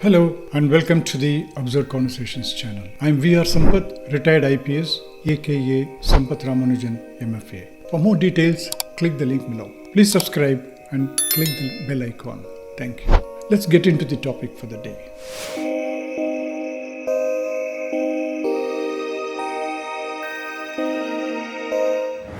Hello and welcome to the Observe Conversations channel. I am VR Sampath, retired IPS, aka Sampath Ramanujan MFA. For more details, click the link below. Please subscribe and click the bell icon. Thank you. Let's get into the topic for the day.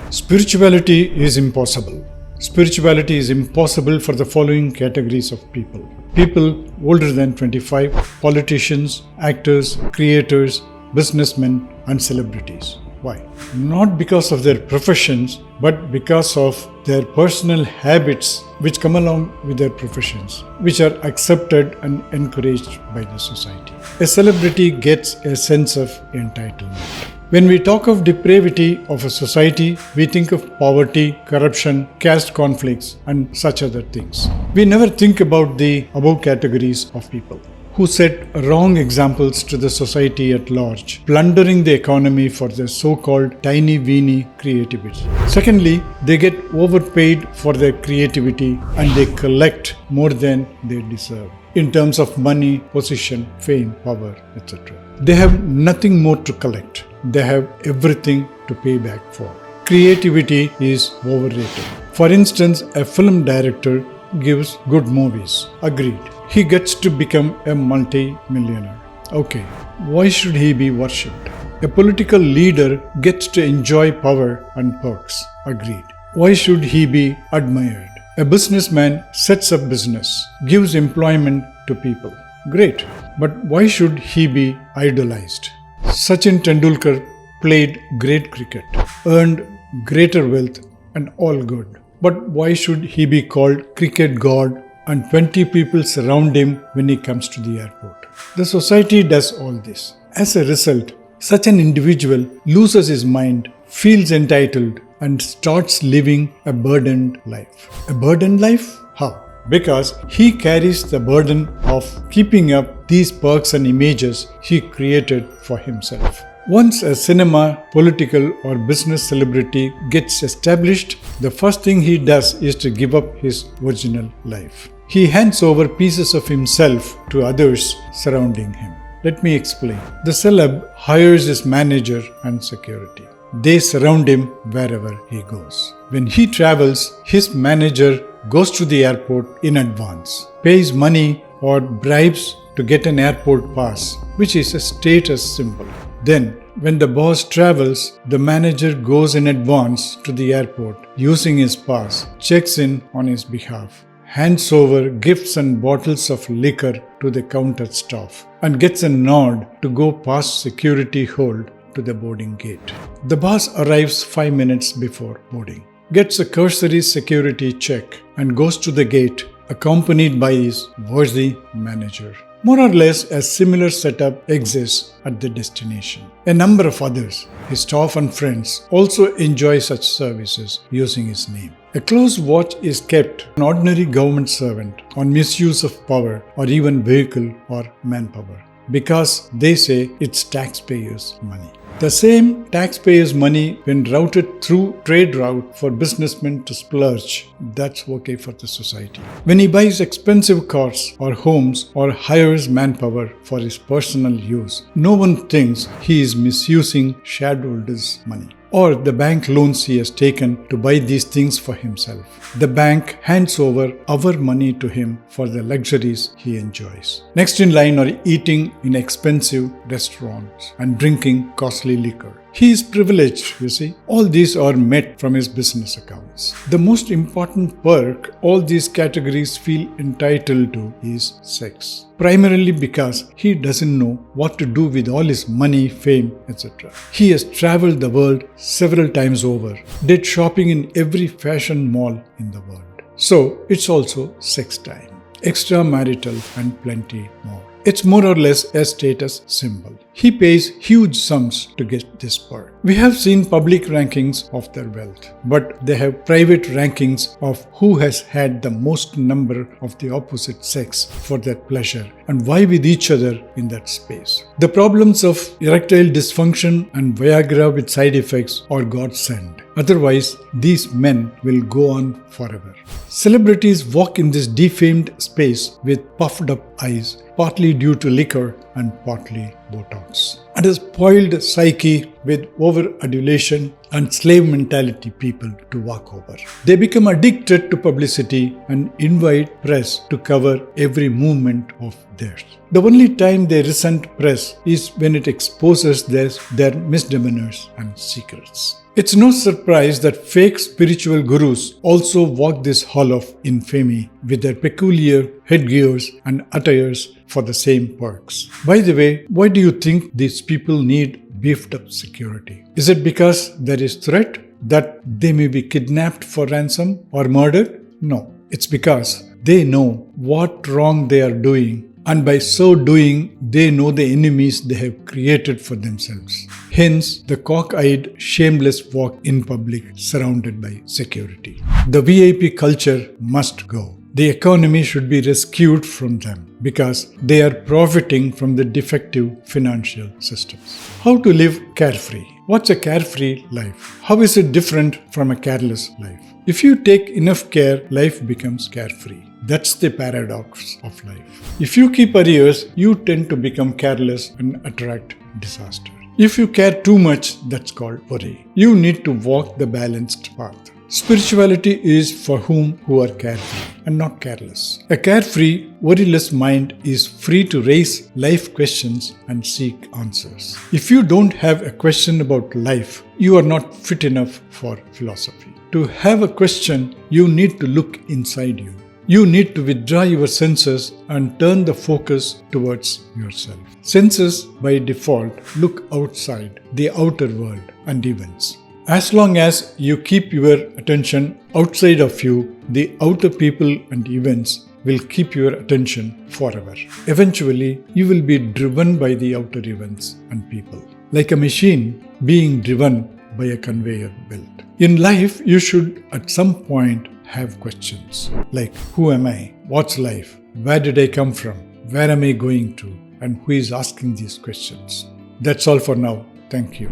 Spirituality is impossible. Spirituality is impossible for the following categories of people. People older than 25, politicians, actors, creators, businessmen, and celebrities. Why? Not because of their professions, but because of their personal habits which come along with their professions, which are accepted and encouraged by the society. A celebrity gets a sense of entitlement. When we talk of depravity of a society, we think of poverty, corruption, caste conflicts, and such other things. We never think about the above categories of people who set wrong examples to the society at large, plundering the economy for their so-called tiny-weeny creativity. Secondly, they get overpaid for their creativity and they collect more than they deserve in terms of money, position, fame, power, etc. They have nothing more to collect. They have everything to pay back for. Creativity is overrated. For instance, a film director gives good movies. Agreed. He gets to become a multi-millionaire. Okay, why should he be worshipped? A political leader gets to enjoy power and perks. Agreed. Why should he be admired? A businessman sets up business, gives employment to people. Great. But why should he be idolized? Sachin Tendulkar played great cricket, earned greater wealth and all good. But why should he be called cricket god and 20 people surround him when he comes to the airport? The society does all this. As a result, such an individual loses his mind, feels entitled and starts living a burdened life. A burdened life? How? Because he carries the burden of keeping up these perks and images he created for himself. Once a cinema, political or business celebrity gets established, the first thing he does is to give up his original life. He hands over pieces of himself to others surrounding him. Let me explain. The celeb hires his manager and security. They surround him wherever he goes. When he travels, his manager goes to the airport in advance, pays money or bribes to get an airport pass, which is a status symbol. Then, when the boss travels, the manager goes in advance to the airport using his pass, checks in on his behalf, hands over gifts and bottles of liquor to the counter staff, and gets a nod to go past security hold to the boarding gate. The boss arrives 5 minutes before boarding, gets a cursory security check, and goes to the gate accompanied by his worthy manager. More or less a similar setup exists at the destination. A number of others, his staff and friends, also enjoy such services using his name. A close watch is kept on an ordinary government servant on misuse of power or even vehicle or manpower, because they say it's taxpayers' money. The same taxpayers' money, when routed through trade route for businessmen to splurge, that's okay for the society. When he buys expensive cars or homes or hires manpower for his personal use, no one thinks he is misusing shareholders' money or the bank loans he has taken to buy these things for himself. The bank hands over our money to him for the luxuries he enjoys. Next in line are eating in expensive restaurants and drinking costly liquor. He is privileged, you see. All these are met from his business accounts. The most important perk all these categories feel entitled to is sex. Primarily because he doesn't know what to do with all his money, fame, etc. He has traveled the world several times over, did shopping in every fashion mall in the world. So it's also sex time, extramarital and plenty more. It's more or less a status symbol. He pays huge sums to get this perk. We have seen public rankings of their wealth, but they have private rankings of who has had the most number of the opposite sex for their pleasure and vie with each other in that space. The problems of erectile dysfunction and Viagra with side effects are God sent. Otherwise, these men will go on forever. Celebrities walk in this defamed space with puffed up eyes, partly due to liquor and partly Botox. And a spoiled psyche with over-adulation and slave mentality people to walk over. They become addicted to publicity and invite press to cover every movement of theirs. The only time they resent press is when it exposes their misdemeanors and secrets. It's no surprise that fake spiritual gurus also walk this hall of infamy with their peculiar headgears and attires for the same perks. By the way, why do you think these people need beefed up security? Is it because there is threat that they may be kidnapped for ransom or murdered? No, it's because they know what wrong they are doing, and by so doing, they know the enemies they have created for themselves. Hence, the cock-eyed, shameless walk in public surrounded by security. The VIP culture must go. The economy should be rescued from them because they are profiting from the defective financial systems. How to live carefree? What's a carefree life? How is it different from a careless life? If you take enough care, life becomes carefree. That's the paradox of life. If you keep arrears, you tend to become careless and attract disaster. If you care too much, that's called worry. You need to walk the balanced path. Spirituality is for who are carefree and not careless. A carefree, worryless mind is free to raise life questions and seek answers. If you don't have a question about life, you are not fit enough for philosophy. To have a question, you need to look inside you. You need to withdraw your senses and turn the focus towards yourself. Senses, by default, look outside, the outer world and events. As long as you keep your attention outside of you, the outer people and events will keep your attention forever. Eventually, you will be driven by the outer events and people, like a machine being driven by a conveyor belt. In life, you should at some point have questions like, who am I? What's life? Where did I come from? Where am I going to? And who is asking these questions? That's all for now. Thank you.